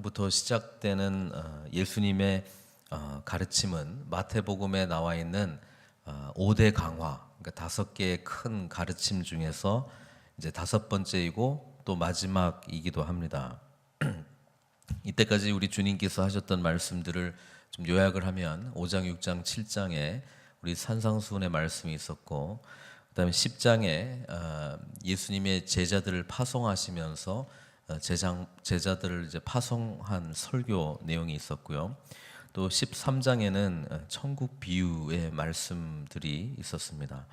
부터 시작되는 예수님의 가르침은 마태복음에 나와 있는 5대 강화, 그러니까 5개의 큰 가르침 중에서 이제 5번째이고 또 마지막이기도 합니다. 이때까지 우리 주님께서 하셨던 말씀들을 좀 요약을 하면 5장, 6장, 7장에 우리 산상수훈의 말씀이 있었고, 그다음에 10장에 예수님의 제자들을 파송하시면서 제자들을 이제 파송한 설교 내용이 있었고요. 또 13장에는 천국 비유의 말씀들이 있었습니다.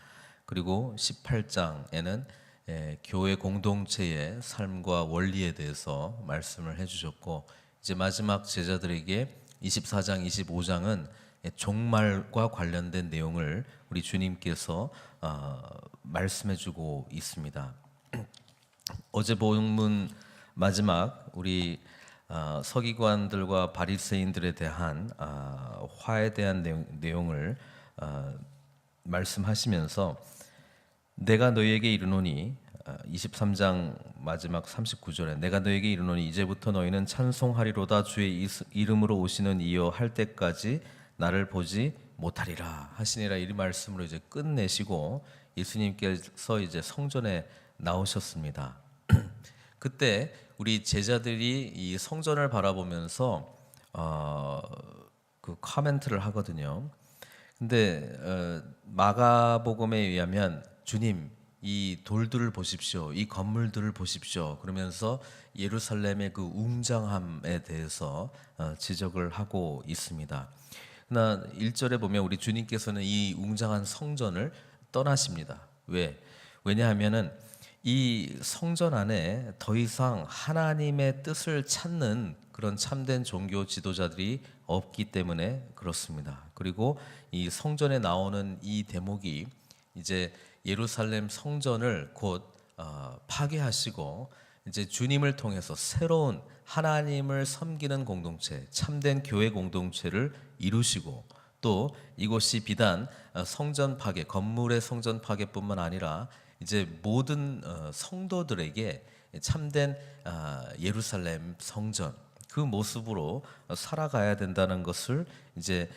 그리고 18장에는 교회 공동체의 삶과 원리에 대해서 말씀을 해주셨고, 이제 마지막 제자들에게 24장, 25장은 종말과 관련된 내용을 우리 주님께서 말씀해주고 있습니다. 어제 본문 마지막 우리 서기관들과 바리새인들에 대한 화에 대한 내용을 말씀하시면서 내가 너희에게 이르노니 23장 마지막 39절에 내가 너희에게 이르노니 이제부터 너희는 찬송하리로다 주의 이름으로 오시는 이여 할 때까지 나를 보지 못하리라 하시니라. 이 말씀으로 이제 끝내시고 예수님께서 이제 성전에 나오셨습니다. 그때 우리 제자들이 이 성전을 바라보면서 그 코멘트를 하거든요. 근데 마가복음에 의하면 주님 이 돌들을 보십시오, 이 건물들을 보십시오 그러면서 예루살렘의 그 웅장함에 대해서 지적을 하고 있습니다. 그러나 1절에 보면 우리 주님께서는 이 웅장한 성전을 떠나십니다. 왜냐하면은 이 성전 안에 더 이상 하나님의 뜻을 찾는 그런 참된 종교 지도자들이 없기 때문에 그렇습니다. 그리고 이 성전에 나오는 이 대목이 이제 예루살렘 성전을 곧 파괴하시고 이제 주님을 통해서 새로운 하나님을 섬기는 공동체, 참된 교회 공동체를 이루시고, 또 이곳이 비단 성전 파괴, 건물의 성전 파괴뿐만 아니라 이제 모든 성도들에게 참된 예루살렘 성전 그 모습으로 살아가야 된다는 것을 이제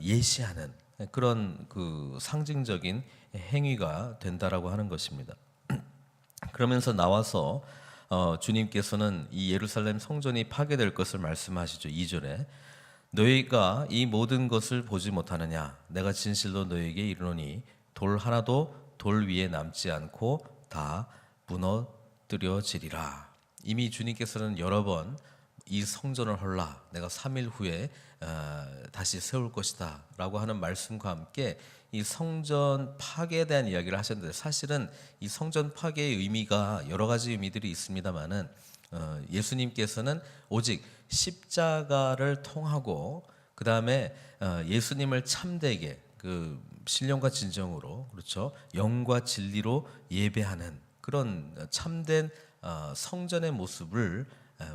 예시하는 그런 그 상징적인 행위가 된다라고 하는 것입니다. 그러면서 나와서 주님께서는 이 예루살렘 성전이 파괴될 것을 말씀하시죠. 2절에 너희가 이 모든 것을 보지 못하느냐 내가 진실로 너희에게 이르노니 돌 하나도 돌 위에 남지 않고 다 무너뜨려지리라. 이미 주님께서는 여러 번 이 성전을 헐라 내가 3일 후에 다시 세울 것이다 라고 하는 말씀과 함께 이 성전 파괴에 대한 이야기를 하셨는데, 사실은 이 성전 파괴의 의미가 여러 가지 의미들이 있습니다만은 예수님께서는 오직 십자가를 통하고 그 다음에 예수님을 참되게 그 신령과 진정으로, 그렇죠, 영과 진리로 예배하는 그런 참된 성전의 모습을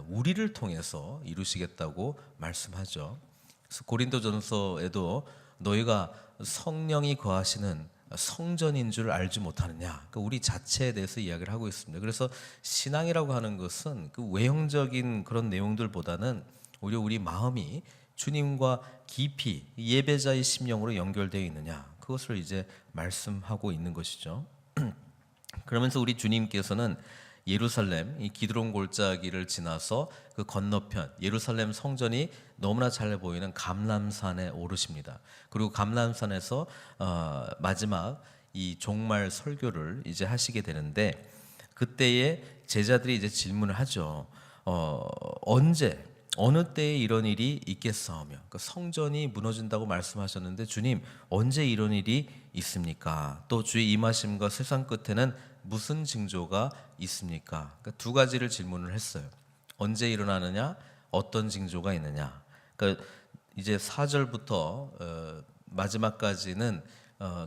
우리를 통해서 이루시겠다고 말씀하죠. 그래서 고린도전서에도 너희가 성령이 거하시는 성전인 줄 알지 못하느냐, 그러니까 우리 자체에 대해서 이야기를 하고 있습니다. 그래서 신앙이라고 하는 것은 그 외형적인 그런 내용들보다는 오히려 우리 마음이 주님과 깊이 예배자의 심령으로 연결되어 있느냐, 그것을 이제 말씀하고 있는 것이죠. 그러면서 우리 주님께서는 예루살렘 이 기드론 골짜기를 지나서 그 건너편 예루살렘 성전이 너무나 잘 보이는 감람산에 오르십니다. 그리고 감람산에서 마지막 이 종말 설교를 이제 하시게 되는데, 그때에 제자들이 이제 질문을 하죠. 언제 어느 때에 이런 일이 있겠사오며, 그러니까 성전이 무너진다고 말씀하셨는데 주님 언제 이런 일이 있습니까? 또 주의 임하심과 세상 끝에는 무슨 징조가 있습니까? 그러니까 두 가지를 질문을 했어요. 언제 일어나느냐, 어떤 징조가 있느냐. 그러니까 이제 4절부터 마지막까지는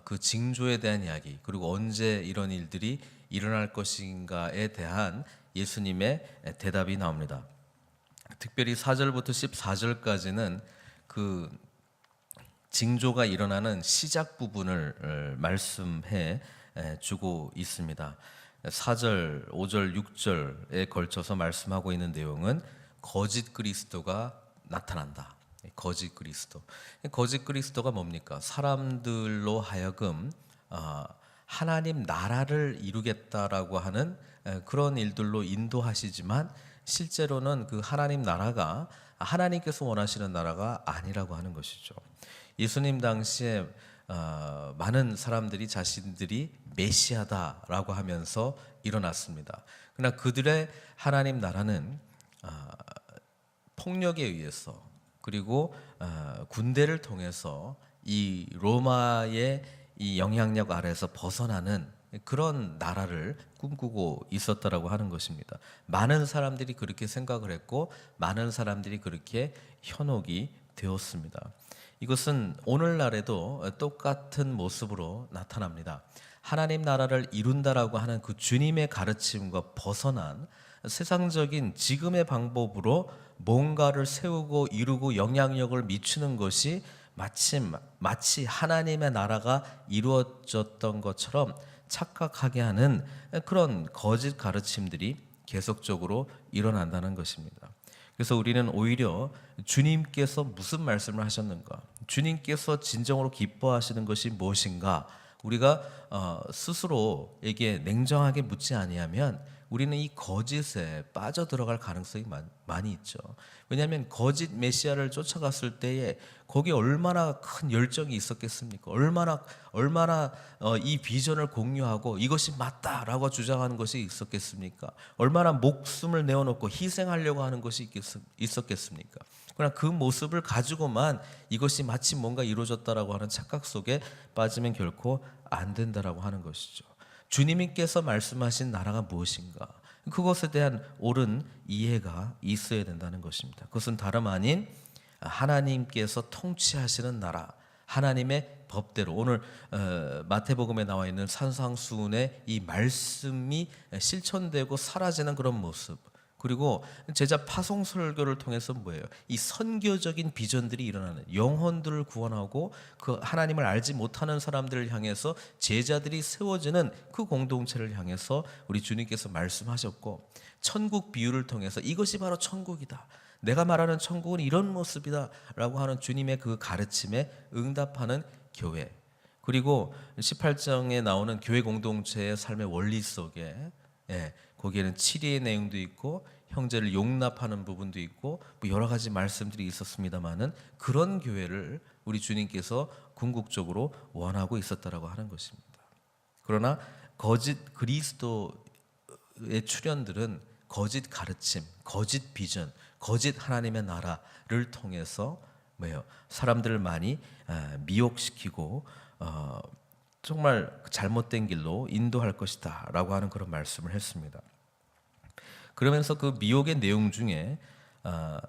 그 징조에 대한 이야기, 그리고 언제 이런 일들이 일어날 것인가에 대한 예수님의 대답이 나옵니다. 특별히 4절부터 14절까지는 그 징조가 일어나는 시작 부분을 말씀해 주고 있습니다. 4절, 5절, 6절에 걸쳐서 말씀하고 있는 내용은 거짓 그리스도가 나타난다. 거짓 그리스도. 거짓 그리스도가 뭡니까? 사람들로 하여금 하나님 나라를 이루겠다라고 하는 그런 일들로 인도하시지만 실제로는 그 하나님 나라가 하나님께서 원하시는 나라가 아니라고 하는 것이죠. 예수님 당시에 많은 사람들이 자신들이 메시아다라고 하면서 일어났습니다. 그러나 그들의 하나님 나라는 폭력에 의해서 그리고 군대를 통해서 이 로마의 이 영향력 아래에서 벗어나는 그런 나라를 꿈꾸고 있었다라고 하는 것입니다. 많은 사람들이 그렇게 생각을 했고 많은 사람들이 그렇게 현혹이 되었습니다. 이것은 오늘날에도 똑같은 모습으로 나타납니다. 하나님 나라를 이룬다라고 하는 그 주님의 가르침과 벗어난 세상적인 지금의 방법으로 뭔가를 세우고 이루고 영향력을 미치는 것이 마치 하나님의 나라가 이루어졌던 것처럼 착각하게 하는 그런 거짓 가르침들이 계속적으로 일어난다는 것입니다. 그래서 우리는 오히려 주님께서 무슨 말씀을 하셨는가, 주님께서 진정으로 기뻐하시는 것이 무엇인가, 우리가 스스로에게 냉정하게 묻지 아니하면 우리는 이 거짓에 빠져들어갈 가능성이 많이 있죠. 왜냐하면 거짓 메시아를 쫓아갔을 때에 거기에 얼마나 큰 열정이 있었겠습니까? 얼마나 이 비전을 공유하고 이것이 맞다라고 주장하는 것이 있었겠습니까? 얼마나 목숨을 내어놓고 희생하려고 하는 것이 있었겠습니까? 그러나 그 모습을 가지고만 이것이 마치 뭔가 이루어졌다라고 하는 착각 속에 빠지면 결코 안 된다라고 하는 것이죠. 주님께서 말씀하신 나라가 무엇인가? 그것에 대한 옳은 이해가 있어야 된다는 것입니다. 그것은 다름 아닌 하나님께서 통치하시는 나라, 하나님의 법대로 오늘 마태복음에 나와 있는 산상수훈의 이 말씀이 실천되고 사라지는 그런 모습, 그리고 제자 파송 설교를 통해서 뭐예요? 이 선교적인 비전들이 일어나는, 영혼들을 구원하고 그 하나님을 알지 못하는 사람들을 향해서 제자들이 세워지는 그 공동체를 향해서 우리 주님께서 말씀하셨고, 천국 비유를 통해서 이것이 바로 천국이다, 내가 말하는 천국은 이런 모습이다 라고 하는 주님의 그 가르침에 응답하는 교회, 그리고 18장에 나오는 교회 공동체의 삶의 원리 속에 거기에는 치리의 내용도 있고 형제를 용납하는 부분도 있고 뭐 여러 가지 말씀들이 있었습니다마는 그런 교회를 우리 주님께서 궁극적으로 원하고 있었다라고 하는 것입니다. 그러나 거짓 그리스도의 출현들은 거짓 가르침, 거짓 비전, 거짓 하나님의 나라를 통해서 뭐예요? 사람들을 많이 미혹시키고 정말 잘못된 길로 인도할 것이다 라고 하는 그런 말씀을 했습니다. 그러면서 그 미혹의 내용 중에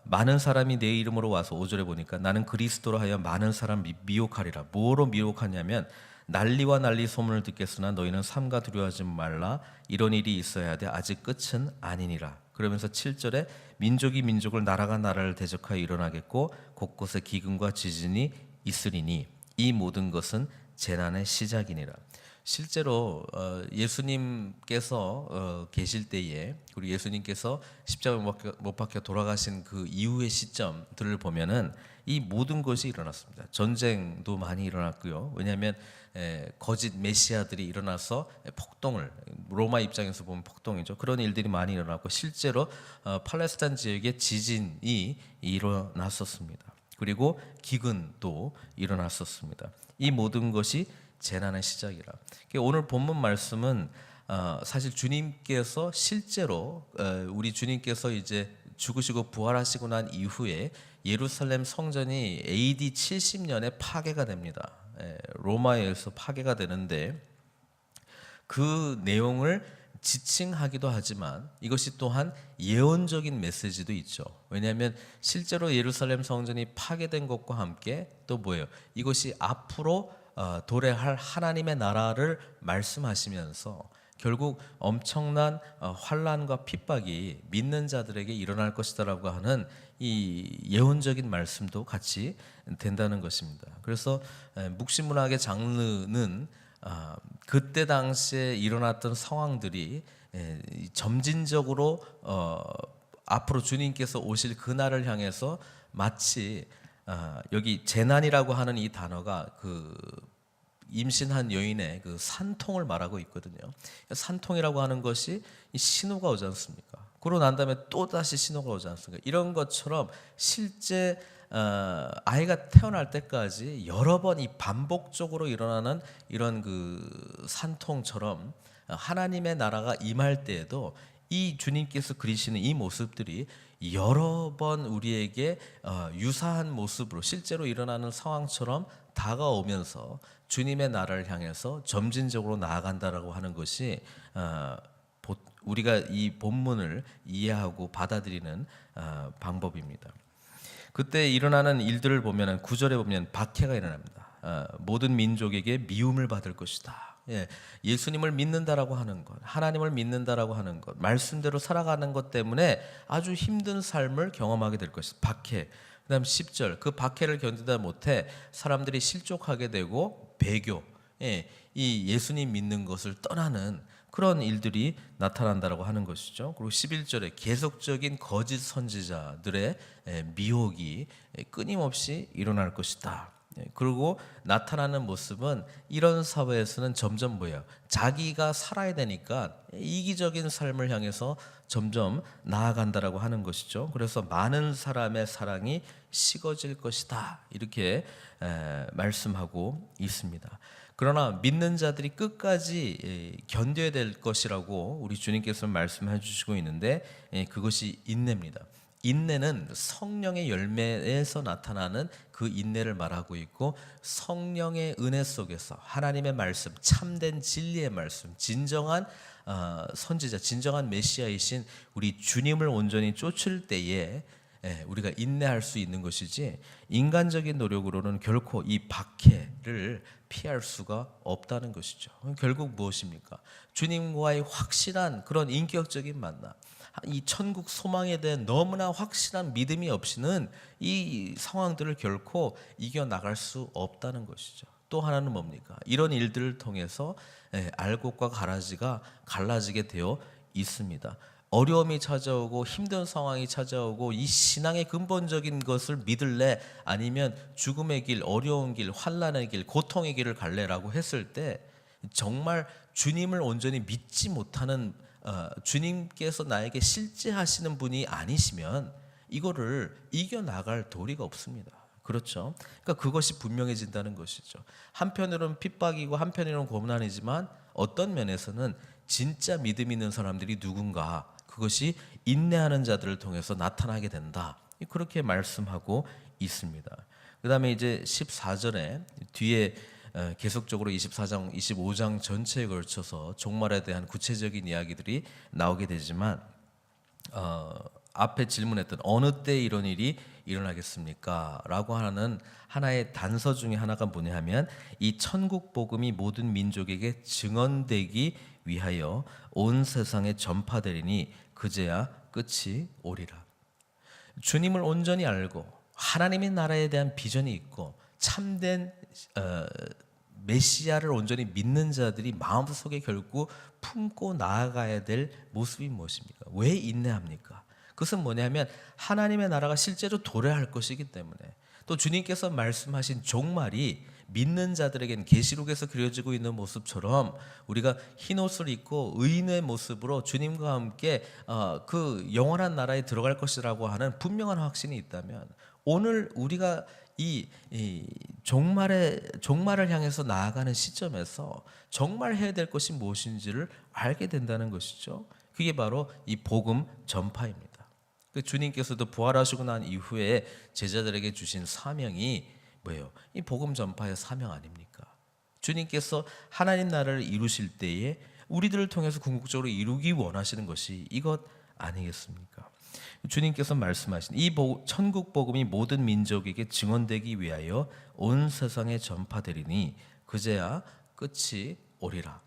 많은 사람이 내 이름으로 와서 5절에 보니까 나는 그리스도로 하여 많은 사람 미혹하리라. 뭐로 미혹하냐면 난리와 난리 소문을 듣겠으나 너희는 삼가 두려워하지 말라. 이런 일이 있어야 돼. 아직 끝은 아니니라. 그러면서 7절에 민족이 민족을 나라가 나라를 대적하여 일어나겠고 곳곳에 기근과 지진이 있으리니 이 모든 것은 재난의 시작이니라. 실제로 예수님께서 계실 때에, 그리고 예수님께서 십자가에 못 박혀 돌아가신 그 이후의 시점들을 보면은 이 모든 것이 일어났습니다. 전쟁도 많이 일어났고요. 왜냐하면 거짓 메시아들이 일어나서 폭동을, 로마 입장에서 보면 폭동이죠. 그런 일들이 많이 일어났고 실제로 팔레스타인 지역에 지진이 일어났었습니다. 그리고 기근도 일어났었습니다. 이 모든 것이 재난의 시작이라. 오늘 본문 말씀은 사실 주님께서 실제로 우리 주님께서 이제 죽으시고 부활하시고 난 이후에 예루살렘 성전이 AD 70년에 파괴가 됩니다. 로마에 의해서 파괴가 되는데 그 내용을 지칭하기도 하지만 이것이 또한 예언적인 메시지도 있죠. 왜냐하면 실제로 예루살렘 성전이 파괴된 것과 함께 또 뭐예요? 이것이 앞으로 도래할 하나님의 나라를 말씀하시면서 결국 엄청난 환난과 핍박이 믿는 자들에게 일어날 것이다라고 하는 이 예언적인 말씀도 같이 된다는 것입니다. 그래서 묵시문학의 장르는 그때 당시에 일어났던 상황들이 점진적으로 앞으로 주님께서 오실 그날을 향해서 마치 여기 재난이라고 하는 이 단어가 그 임신한 여인의 그 산통을 말하고 있거든요. 산통이라고 하는 것이 신호가 오지 않습니까? 그러고 난 다음에 또 다시 신호가 오지 않습니까? 이런 것처럼 실제 아이가 태어날 때까지 여러 번 이 반복적으로 일어나는 이런 그 산통처럼 하나님의 나라가 임할 때에도 이 주님께서 그리시는 이 모습들이 여러 번 우리에게 유사한 모습으로 실제로 일어나는 상황처럼 다가오면서 주님의 나라를 향해서 점진적으로 나아간다라고 하는 것이 우리가 이 본문을 이해하고 받아들이는 방법입니다. 그때 일어나는 일들을 보면 9절에 보면 박해가 일어납니다. 모든 민족에게 미움을 받을 것이다. 예수님을 믿는다라고 하는 것, 하나님을 믿는다라고 하는 것, 말씀대로 살아가는 것 때문에 아주 힘든 삶을 경험하게 될 것이다. 박해. 그다음 10절, 그 박해를 견디다 못해 사람들이 실족하게 되고 배교, 이 예수님 믿는 것을 떠나는 그런 일들이 나타난다라고 하는 것이죠. 그리고 11절에 계속적인 거짓 선지자들의 미혹이 끊임없이 일어날 것이다. 그리고 나타나는 모습은 이런 사회에서는 점점 뭐예요? 자기가 살아야 되니까 이기적인 삶을 향해서 점점 나아간다라고 하는 것이죠. 그래서 많은 사람의 사랑이 식어질 것이다. 이렇게 말씀하고 있습니다. 그러나 믿는 자들이 끝까지 견뎌야 될 것이라고 우리 주님께서는 말씀해 주시고 있는데 그것이 인내입니다. 인내는 성령의 열매에서 나타나는 그 인내를 말하고 있고 성령의 은혜 속에서 하나님의 말씀, 참된 진리의 말씀, 진정한 선지자, 진정한 메시아이신 우리 주님을 온전히 쫓을 때에 우리가 인내할 수 있는 것이지 인간적인 노력으로는 결코 이 박해를 피할 수가 없다는 것이죠. 결국 무엇입니까? 주님과의 확실한 그런 인격적인 만남, 이 천국 소망에 대한 너무나 확실한 믿음이 없이는 이 상황들을 결코 이겨나갈 수 없다는 것이죠. 또 하나는 뭡니까? 이런 일들을 통해서 알곡과 가라지가 갈라지게 되어 있습니다. 어려움이 찾아오고 힘든 상황이 찾아오고 이 신앙의 근본적인 것을 믿을래 아니면 죽음의 길, 어려운 길, 환난의 길, 고통의 길을 갈래라고 했을 때 정말 주님을 온전히 믿지 못하는 주님께서 나에게 실제하시는 분이 아니시면 이거를 이겨나갈 도리가 없습니다. 그렇죠? 그러니까 그것이 분명해진다는 것이죠. 한편으로는 핍박이고 한편으로는 고난이지만 어떤 면에서는 진짜 믿음 있는 사람들이 누군가 그것이 인내하는 자들을 통해서 나타나게 된다. 그렇게 말씀하고 있습니다. 그 다음에 이제 14절에 뒤에 계속적으로 24장, 25장 전체에 걸쳐서 종말에 대한 구체적인 이야기들이 나오게 되지만 앞에 질문했던 어느 때 이런 일이 일어나겠습니까? 라고 하는 하나의 단서 중에 하나가 뭐냐 하면 이 천국 복음이 모든 민족에게 증언되기 위하여 온 세상에 전파되리니 그제야 끝이 오리라. 주님을 온전히 알고 하나님의 나라에 대한 비전이 있고 참된 메시아를 온전히 믿는 자들이 마음속에 결국 품고 나아가야 될 모습이 무엇입니까? 왜 인내합니까? 그것은 뭐냐면 하나님의 나라가 실제로 도래할 것이기 때문에 또 주님께서 말씀하신 종말이 믿는 자들에게는 계시록에서 그려지고 있는 모습처럼 우리가 흰옷을 입고 의인의 모습으로 주님과 함께 그 영원한 나라에 들어갈 것이라고 하는 분명한 확신이 있다면 오늘 우리가 이 종말을 향해서 나아가는 시점에서 정말 해야 될 것이 무엇인지를 알게 된다는 것이죠. 그게 바로 이 복음 전파입니다. 주님께서도 부활하시고 난 이후에 제자들에게 주신 사명이 뭐예요? 이 복음 전파의 사명 아닙니까? 주님께서 하나님 나라를 이루실 때에 우리들을 통해서 궁극적으로 이루기 원하시는 것이 이것 아니겠습니까? 주님께서 말씀하신 이 천국 복음이 모든 민족에게 증언되기 위하여 온 세상에 전파되리니 그제야 끝이 오리라.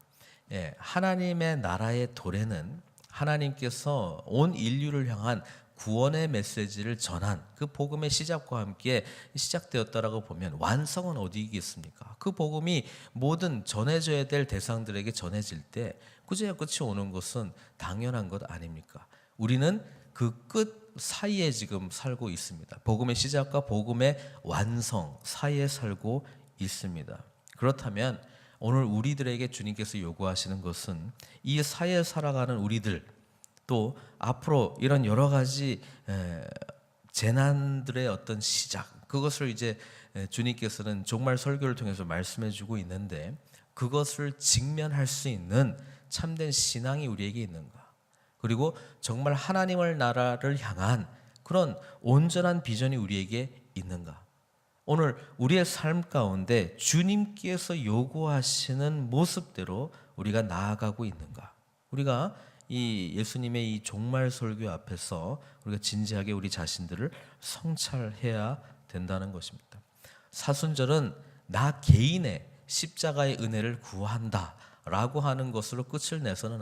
하나님의 나라의 도래는 하나님께서 온 인류를 향한 구원의 메시지를 전한 그 복음의 시작과 함께 시작되었다라고 보면 완성은 어디 있겠습니까? 그 복음이 모든 전해져야 될 대상들에게 전해질 때 그제야 끝이 오는 것은 당연한 것 아닙니까? 우리는 그 끝 사이에 지금 살고 있습니다. 복음의 시작과 복음의 완성 사이에 살고 있습니다. 그렇다면 오늘 우리들에게 주님께서 요구하시는 것은 이 사이에 살아가는 우리들, 또 앞으로 이런 여러 가지 재난들의 어떤 시작, 그것을 이제 주님께서는 종말 설교를 통해서 말씀해 주고 있는데, 그것을 직면할 수 있는 참된 신앙이 우리에게 있는가? 그리고 정말 하나님의 나라를 향한 그런 온전한 비전이 우리에게 있는가? 오늘 우리의 삶 가운데 주님께서 요구하시는 모습대로 우리가 나아가고 있는가? 우리가 이 예수님의 이 종말 설교 앞에서 우리가 진지하게 우리 자신들을 성찰해야 된다는 것입니다. 사순절은 나 개인의 십자가의 은혜를 구한다라고 하는 것으로 끝을 내서는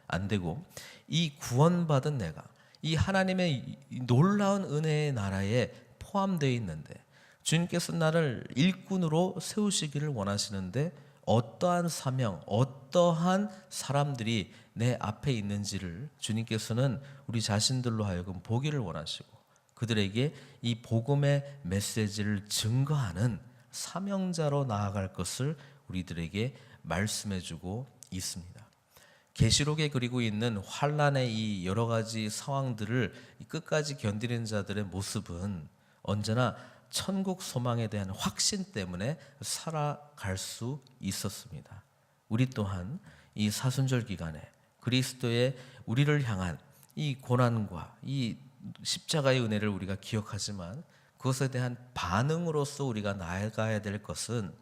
안 되고, 이 구원받은 내가 이 하나님의 놀라운 은혜의 나라에 포함되어 있는데, 주님께서 나를 일꾼으로 세우시기를 원하시는데 어떠한 사명, 어떠한 사람들이 내 앞에 있는지를 주님께서는 우리 자신들로 하여금 보기를 원하시고, 그들에게 이 복음의 메시지를 증거하는 사명자로 나아갈 것을 우리들에게 말씀해주고 있습니다. 계시록에 그리고 있는 환란의 이 여러 가지 상황들을 끝까지 견디는 자들의 모습은 언제나 천국 소망에 대한 확신 때문에 살아갈 수 있었습니다. 우리 또한 이 사순절 기간에 그리스도의 우리를 향한 이 고난과 이 십자가의 은혜를 우리가 기억하지만, 그것에 대한 반응으로서 우리가 나아가야 될 것은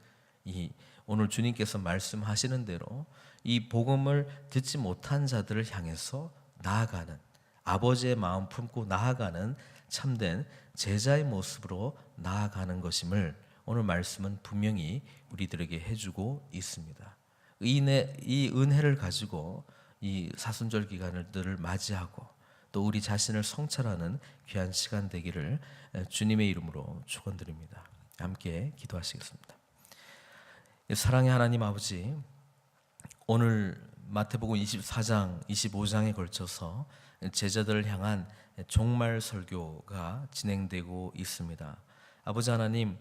이 오늘 주님께서 말씀하시는 대로 이 복음을 듣지 못한 자들을 향해서 나아가는, 아버지의 마음 품고 나아가는 참된 제자의 모습으로 나아가는 것임을 오늘 말씀은 분명히 우리들에게 해주고 있습니다. 이 은혜를 가지고 이 사순절 기간들을 맞이하고 또 우리 자신을 성찰하는 귀한 시간 되기를 주님의 이름으로 축원드립니다. 함께 기도하시겠습니다. 사랑의 하나님 아버지, 오늘 마태복음 24장, 25장에 걸쳐서 제자들을 향한 종말 설교가 진행되고 있습니다. 아버지 하나님,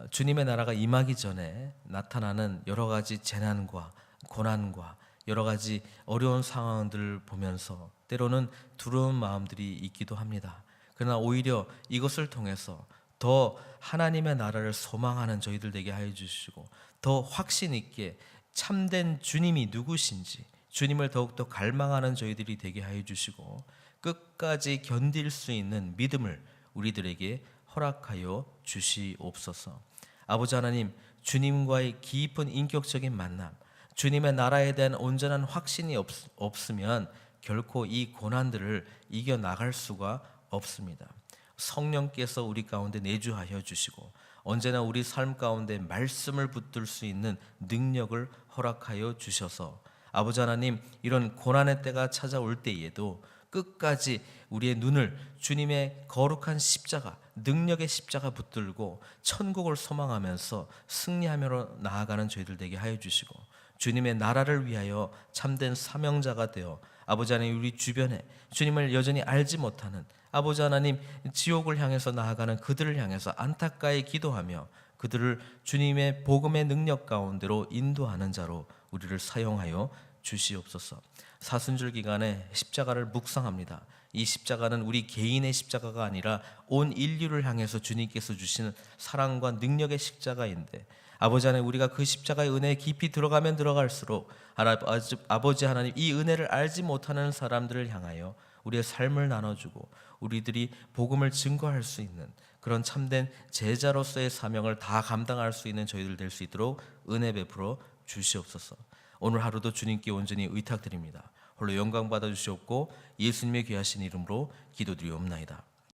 주님의 나라가 임하기 전에 나타나는 여러 가지 재난과 고난과 여러 가지 어려운 상황들을 보면서 때로는 두려운 마음들이 있기도 합니다. 그러나 오히려 이것을 통해서 더 하나님의 나라를 소망하는 저희들 되게 하여 주시고, 더 확신 있게 참된 주님이 누구신지 주님을 더욱더 갈망하는 저희들이 되게 하여 주시고, 끝까지 견딜 수 있는 믿음을 우리들에게 허락하여 주시옵소서. 아버지 하나님, 주님과의 깊은 인격적인 만남, 주님의 나라에 대한 온전한 확신이 없으면 결코 이 고난들을 이겨나갈 수가 없습니다. 성령께서 우리 가운데 내주하여 주시고, 언제나 우리 삶 가운데 말씀을 붙들 수 있는 능력을 허락하여 주셔서, 아버지 하나님, 이런 고난의 때가 찾아올 때에도 끝까지 우리의 눈을 주님의 거룩한 십자가, 능력의 십자가 붙들고 천국을 소망하면서 승리하며 나아가는 저희들 되게 하여 주시고, 주님의 나라를 위하여 참된 사명자가 되어 아버지 하나님, 우리 주변에 주님을 여전히 알지 못하는 아버지 하나님, 지옥을 향해서 나아가는 그들을 향해서 안타까이 기도하며 그들을 주님의 복음의 능력 가운데로 인도하는 자로 우리를 사용하여 주시옵소서. 사순절 기간에 십자가를 묵상합니다. 이 십자가는 우리 개인의 십자가가 아니라 온 인류를 향해서 주님께서 주시는 사랑과 능력의 십자가인데, 아버지 하나님, 우리가 그 십자가의 은혜에 깊이 들어가면 들어갈수록 아버지 하나님, 이 은혜를 알지 못하는 사람들을 향하여 우리의 삶을 나눠주고 우리들이 복음을 증거할 수 있는 그런 참된 제자로서의 사명을 다 감당할 수 있는 저희들 될 수 있도록 은혜 베풀어 주시옵소서. 오늘 하루도 주님께 온전히 의탁드립니다. 홀로 영광 받아 주시옵고 예수님의 귀하신 이름으로 기도드리옵나이다.